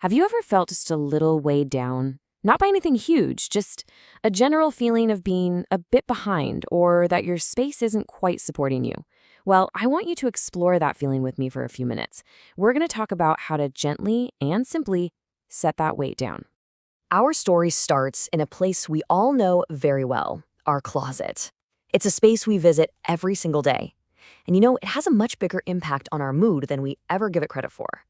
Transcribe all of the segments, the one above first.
Have you ever felt just a little weighed down? Not by anything huge, just a general feeling of being a bit behind or that your space isn't quite supporting you. Well, I want you to explore that feeling with me for a few minutes. We're going to talk about how to gently and simply set that weight down. Our story starts in a place we all know very well, our closet. It's a space we visit every single day. And it has a much bigger impact on our mood than we ever give it credit for.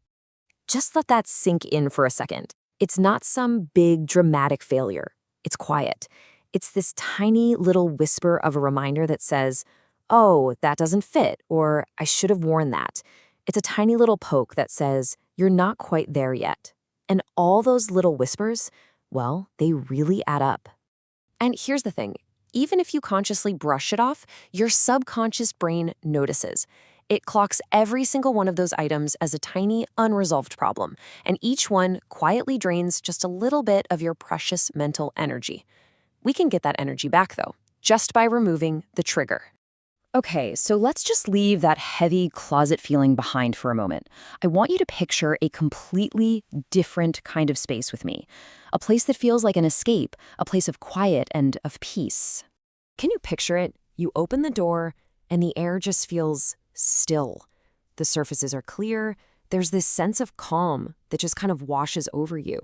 Just let that sink in for a second. It's not some big, dramatic failure. It's quiet. It's this tiny little whisper of a reminder that says, oh, that doesn't fit, or I should have worn that. It's a tiny little poke that says, you're not quite there yet. And all those little whispers, well, they really add up. And here's the thing. Even if you consciously brush it off, your subconscious brain notices. It clocks every single one of those items as a tiny, unresolved problem, and each one quietly drains just a little bit of your precious mental energy. We can get that energy back, though, just by removing the trigger. Okay, so let's just leave that heavy closet feeling behind for a moment. I want you to picture a completely different kind of space with me. A place that feels like an escape, a place of quiet and of peace. Can you picture it? You open the door, and the air just feels still. The surfaces are clear. There's this sense of calm that just kind of washes over you.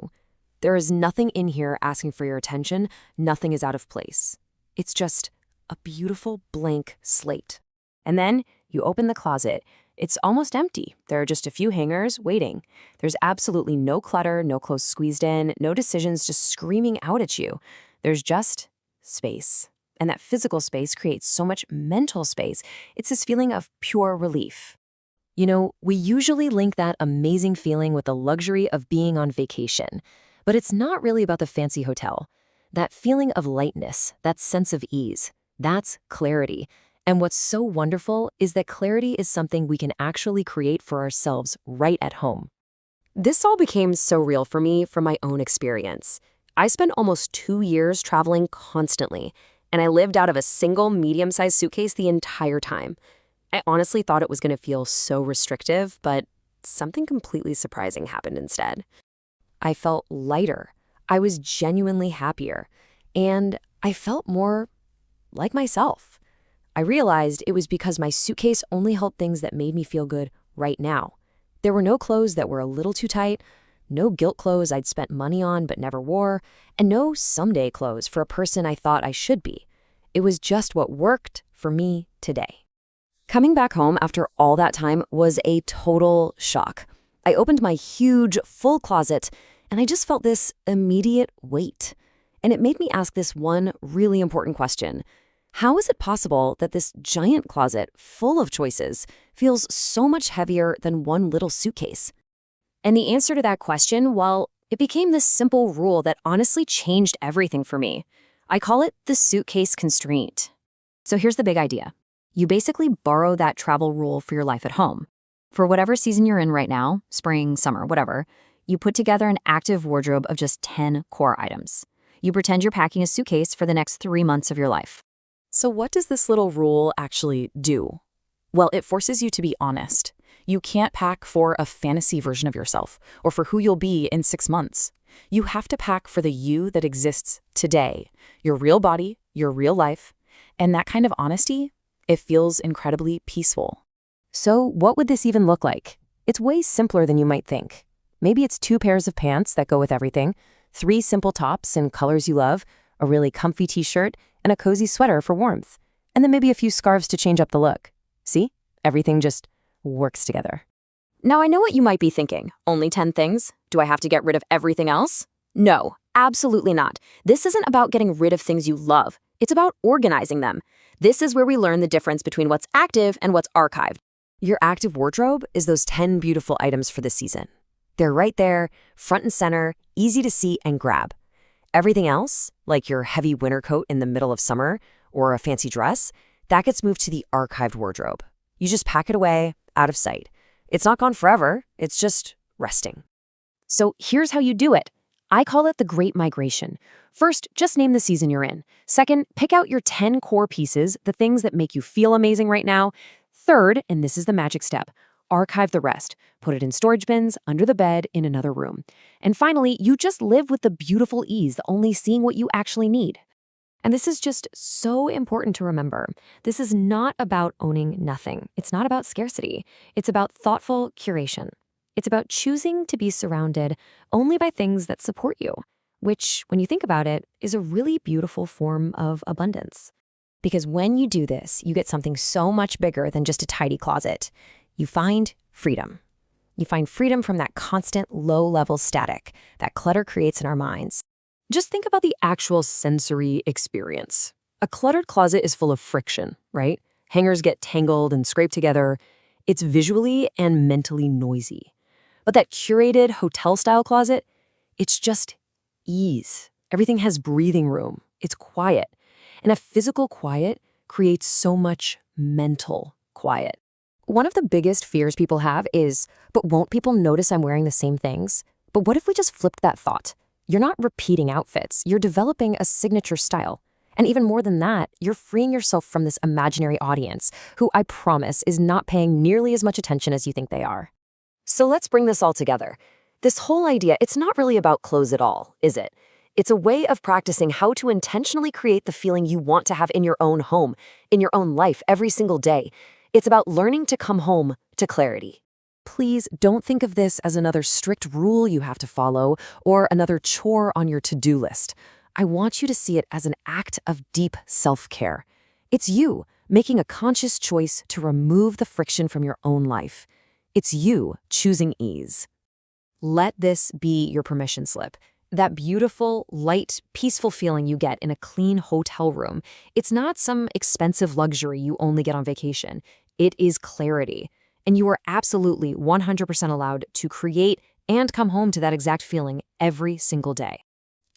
There is nothing in here asking for your attention. Nothing is out of place. It's just a beautiful blank slate. And then you open the closet. It's almost empty. There are just a few hangers waiting. There's absolutely no clutter, no clothes squeezed in, no decisions just screaming out at you. There's just space. And that physical space creates so much mental space. It's this feeling of pure relief. We usually link that amazing feeling with the luxury of being on vacation. But it's not really about the fancy hotel. That feeling of lightness, that sense of ease, that's clarity. And what's so wonderful is that clarity is something we can actually create for ourselves right at home. This all became so real for me from my own experience. I spent almost 2 years traveling constantly, and I lived out of a single medium-sized suitcase the entire time. I honestly thought it was going to feel so restrictive, but something completely surprising happened instead. I felt lighter. I was genuinely happier, and I felt more like myself. I realized it was because my suitcase only held things that made me feel good right now. There were no clothes that were a little too tight, no guilt clothes I'd spent money on but never wore, and no someday clothes for a person I thought I should be. It was just what worked for me today. Coming back home after all that time was a total shock. I opened my huge, full closet, and I just felt this immediate weight. And it made me ask this one really important question. How is it possible that this giant closet full of choices feels so much heavier than one little suitcase? And the answer to that question, well, it became this simple rule that honestly changed everything for me. I call it the Suitcase Constraint. So here's the big idea. You basically borrow that travel rule for your life at home. For whatever season you're in right now, spring, summer, whatever, you put together an active wardrobe of just 10 core items. You pretend you're packing a suitcase for the next 3 months of your life. So what does this little rule actually do? Well, it forces you to be honest. You can't pack for a fantasy version of yourself or for who you'll be in 6 months. You have to pack for the you that exists today, your real body, your real life. And that kind of honesty, it feels incredibly peaceful. So what would this even look like? It's way simpler than you might think. Maybe it's 2 pairs of pants that go with everything, 3 simple tops in colors you love, a really comfy t-shirt, and a cozy sweater for warmth, and then maybe a few scarves to change up the look. See? Everything just works together. Now, I know what you might be thinking. Only 10 things? Do I have to get rid of everything else? No, absolutely not. This isn't about getting rid of things you love. It's about organizing them. This is where we learn the difference between what's active and what's archived. Your active wardrobe is those 10 beautiful items for the season. They're right there, front and center, easy to see and grab. Everything else, like your heavy winter coat in the middle of summer or a fancy dress, that gets moved to the archived wardrobe. You just pack it away, out of sight. It's not gone forever, it's just resting. So here's how you do it. I call it the Great Migration. First, just name the season you're in. Second, pick out your 10 core pieces, the things that make you feel amazing right now. Third, and this is the magic step, archive the rest, put it in storage bins, under the bed, in another room. And finally, you just live with the beautiful ease, only seeing what you actually need. And this is just so important to remember. This is not about owning nothing. It's not about scarcity. It's about thoughtful curation. It's about choosing to be surrounded only by things that support you, which, when you think about it, is a really beautiful form of abundance. Because when you do this, you get something so much bigger than just a tidy closet. You find freedom. You find freedom from that constant low-level static that clutter creates in our minds. Just think about the actual sensory experience. A cluttered closet is full of friction, right? Hangers get tangled and scraped together. It's visually and mentally noisy. But that curated hotel-style closet, it's just ease. Everything has breathing room. It's quiet. And a physical quiet creates so much mental quiet. One of the biggest fears people have is, but won't people notice I'm wearing the same things? But what if we just flipped that thought? You're not repeating outfits. You're developing a signature style. And even more than that, you're freeing yourself from this imaginary audience, who I promise is not paying nearly as much attention as you think they are. So let's bring this all together. This whole idea, it's not really about clothes at all, is it? It's a way of practicing how to intentionally create the feeling you want to have in your own home, in your own life, every single day. It's about learning to come home to clarity. Please don't think of this as another strict rule you have to follow or another chore on your to-do list. I want you to see it as an act of deep self-care. It's you making a conscious choice to remove the friction from your own life. It's you choosing ease. Let this be your permission slip. That beautiful, light, peaceful feeling you get in a clean hotel room. It's not some expensive luxury you only get on vacation. It is clarity. And you are absolutely 100% allowed to create and come home to that exact feeling every single day.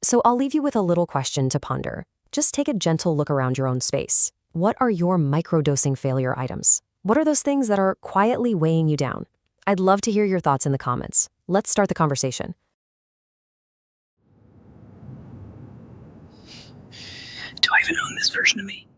So I'll leave you with a little question to ponder. Just take a gentle look around your own space. What are your microdosing failure items? What are those things that are quietly weighing you down? I'd love to hear your thoughts in the comments. Let's start the conversation. Do I even own this version of me?